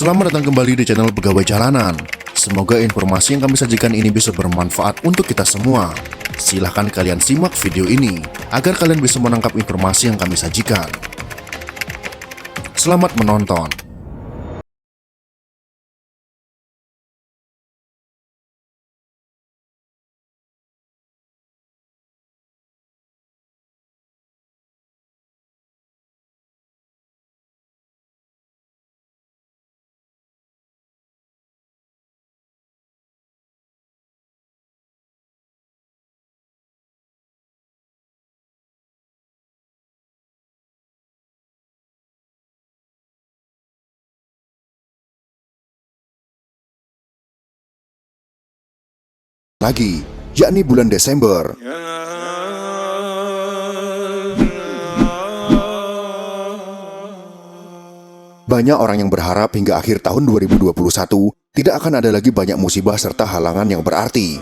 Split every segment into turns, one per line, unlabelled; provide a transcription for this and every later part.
Selamat datang kembali di channel Pegawai Jalanan. Semoga informasi yang kami sajikan ini bisa bermanfaat untuk kita semua. Silahkan kalian simak video ini, agar kalian bisa menangkap informasi yang kami sajikan. Selamat menonton. Lagi, yakni bulan Desember. Banyak orang yang berharap hingga akhir tahun 2021 tidak akan ada lagi banyak musibah serta halangan yang berarti.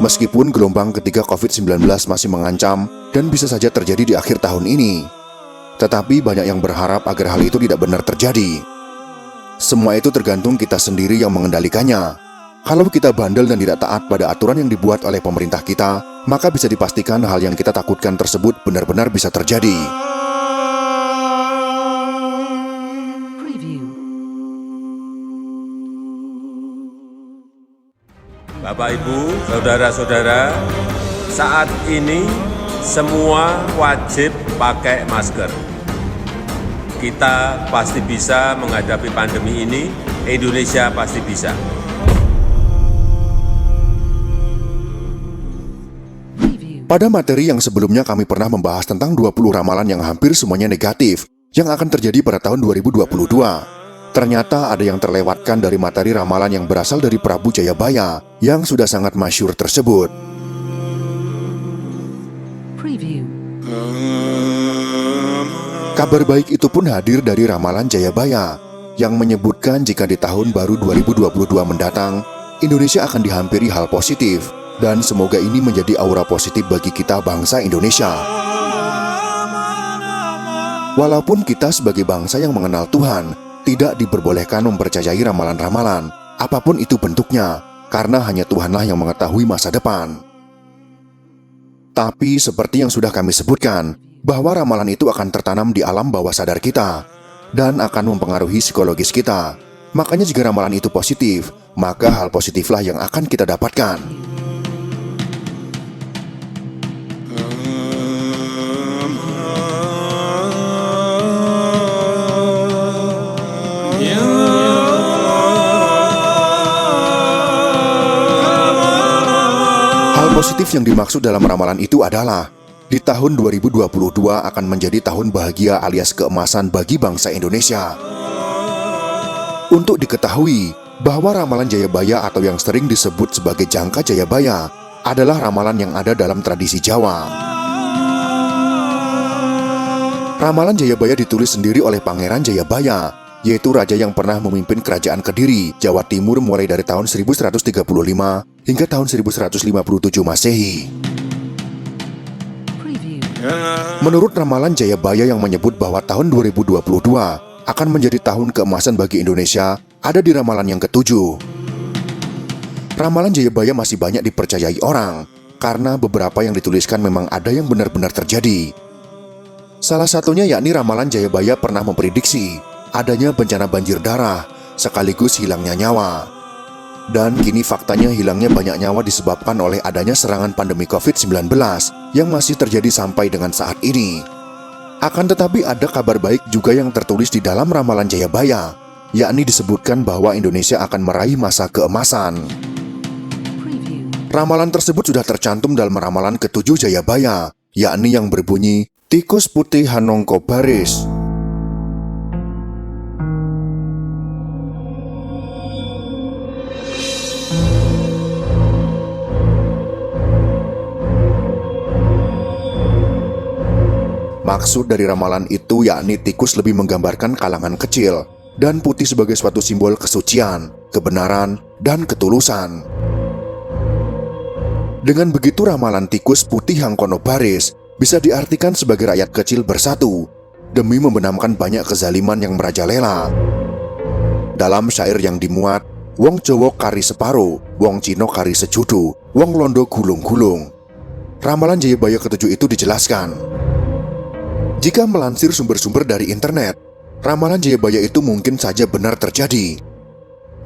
Meskipun gelombang ketiga COVID-19 masih mengancam dan bisa saja terjadi di akhir tahun ini, tetapi banyak yang berharap agar hal itu tidak benar terjadi. Semua itu tergantung kita sendiri yang mengendalikannya. Kalau kita bandel dan tidak taat pada aturan yang dibuat oleh pemerintah kita, maka bisa dipastikan hal yang kita takutkan tersebut benar-benar bisa terjadi.
Bapak, Ibu, saudara-saudara, saat ini semua wajib pakai masker. Kita pasti bisa menghadapi pandemi ini, Indonesia pasti bisa.
Pada materi yang sebelumnya kami pernah membahas tentang 20 ramalan yang hampir semuanya negatif yang akan terjadi pada tahun 2022. Ternyata ada yang terlewatkan dari materi ramalan yang berasal dari Prabu Jayabaya yang sudah sangat masyhur tersebut. Kabar baik itu pun hadir dari ramalan Jayabaya yang menyebutkan jika di tahun baru 2022 mendatang, Indonesia akan dihampiri hal positif. Dan semoga ini menjadi aura positif bagi kita bangsa Indonesia. Walaupun kita sebagai bangsa yang mengenal Tuhan, tidak diperbolehkan mempercayai ramalan-ramalan, apapun itu bentuknya, karena hanya Tuhanlah yang mengetahui masa depan. Tapi seperti yang sudah kami sebutkan, bahwa ramalan itu akan tertanam di alam bawah sadar kita, dan akan mempengaruhi psikologis kita. Makanya jika ramalan itu positif, maka hal positiflah yang akan kita dapatkan. Positif yang dimaksud dalam ramalan itu adalah di tahun 2022 akan menjadi tahun bahagia alias keemasan bagi bangsa Indonesia. Untuk diketahui bahwa ramalan Jayabaya atau yang sering disebut sebagai Jangka Jayabaya adalah ramalan yang ada dalam tradisi Jawa. Ramalan Jayabaya ditulis sendiri oleh Pangeran Jayabaya, yaitu raja yang pernah memimpin kerajaan Kediri, Jawa Timur mulai dari tahun 1135 hingga tahun 1157 Masehi. Menurut ramalan Jayabaya yang menyebut bahwa tahun 2022 akan menjadi tahun keemasan bagi Indonesia, ada di ramalan yang ketujuh. Ramalan Jayabaya masih banyak dipercayai orang, karena beberapa yang dituliskan memang ada yang benar-benar terjadi. Salah satunya yakni ramalan Jayabaya pernah memprediksi adanya bencana banjir darah, sekaligus hilangnya nyawa. Dan kini faktanya hilangnya banyak nyawa disebabkan oleh adanya serangan pandemi COVID-19 yang masih terjadi sampai dengan saat ini. Akan tetapi ada kabar baik juga yang tertulis di dalam ramalan Jayabaya, yakni disebutkan bahwa Indonesia akan meraih masa keemasan. Ramalan tersebut sudah tercantum dalam ramalan ketujuh Jayabaya, yakni yang berbunyi, Tikus putih hanongko baris. Maksud dari ramalan itu yakni tikus lebih menggambarkan kalangan kecil dan putih sebagai suatu simbol kesucian, kebenaran, dan ketulusan. Dengan begitu ramalan tikus putih hangkono baris bisa diartikan sebagai rakyat kecil bersatu demi membenamkan banyak kezaliman yang merajalela. Dalam syair yang dimuat, wong Jawa kari separo, wong Cina kari sejudu, wong Londo gulung-gulung. Ramalan Jayabaya ke-7 itu dijelaskan. Jika melansir sumber-sumber dari internet, ramalan Jayabaya itu mungkin saja benar terjadi.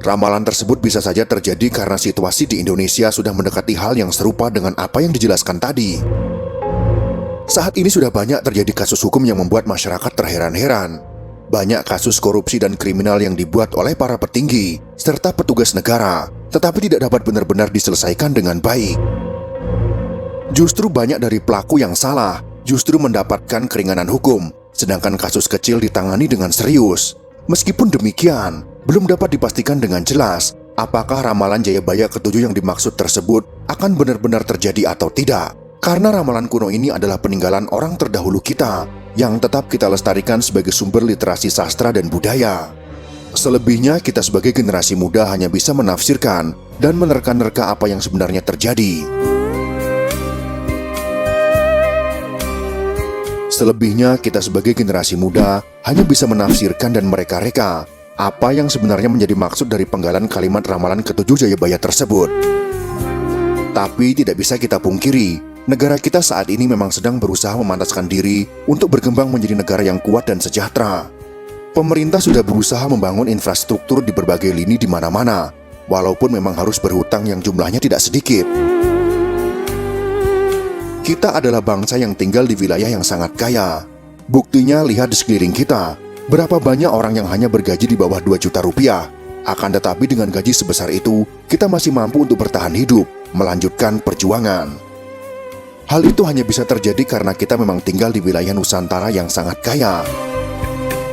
Ramalan tersebut bisa saja terjadi karena situasi di Indonesia sudah mendekati hal yang serupa dengan apa yang dijelaskan tadi. Saat ini sudah banyak terjadi kasus hukum yang membuat masyarakat terheran-heran. Banyak kasus korupsi dan kriminal yang dibuat oleh para petinggi serta petugas negara, tetapi tidak dapat benar-benar diselesaikan dengan baik. Justru banyak dari pelaku yang salah justru mendapatkan keringanan hukum, sedangkan kasus kecil ditangani dengan serius. Meskipun demikian, belum dapat dipastikan dengan jelas apakah ramalan Jayabaya ke-7 yang dimaksud tersebut akan benar-benar terjadi atau tidak. Karena ramalan kuno ini adalah peninggalan orang terdahulu kita yang tetap kita lestarikan sebagai sumber literasi sastra dan budaya. Selebihnya kita sebagai generasi muda hanya bisa menafsirkan dan menerka-nerka apa yang sebenarnya terjadi. Selebihnya kita sebagai generasi muda hanya bisa menafsirkan dan mereka-reka apa yang sebenarnya menjadi maksud dari penggalan kalimat ramalan ke-7 Jayabaya tersebut. Tapi tidak bisa kita pungkiri, negara kita saat ini memang sedang berusaha memantaskan diri untuk berkembang menjadi negara yang kuat dan sejahtera. Pemerintah sudah berusaha membangun infrastruktur di berbagai lini di mana-mana, walaupun memang harus berhutang yang jumlahnya tidak sedikit. Kita adalah bangsa yang tinggal di wilayah yang sangat kaya. Buktinya lihat di sekeliling kita, berapa banyak orang yang hanya bergaji di bawah 2 juta rupiah. Akan tetapi dengan gaji sebesar itu, kita masih mampu untuk bertahan hidup, melanjutkan perjuangan. Hal itu hanya bisa terjadi karena kita memang tinggal di wilayah Nusantara yang sangat kaya.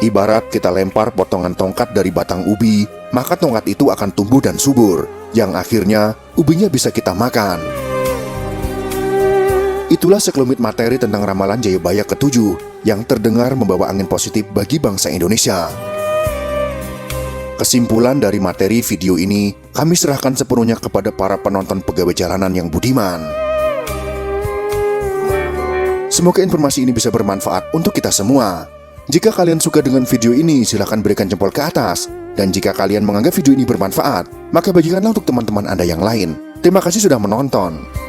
Ibarat kita lempar potongan tongkat dari batang ubi, maka tongkat itu akan tumbuh dan subur, yang akhirnya ubinya bisa kita makan. Itulah sekelumit materi tentang ramalan Jayabaya ke-7 yang terdengar membawa angin positif bagi bangsa Indonesia. Kesimpulan dari materi video ini kami serahkan sepenuhnya kepada para penonton pegawai jalanan yang budiman. Semoga informasi ini bisa bermanfaat untuk kita semua. Jika kalian suka dengan video ini, silahkan berikan jempol ke atas. Dan jika kalian menganggap video ini bermanfaat, maka bagikanlah untuk teman-teman Anda yang lain. Terima kasih sudah menonton.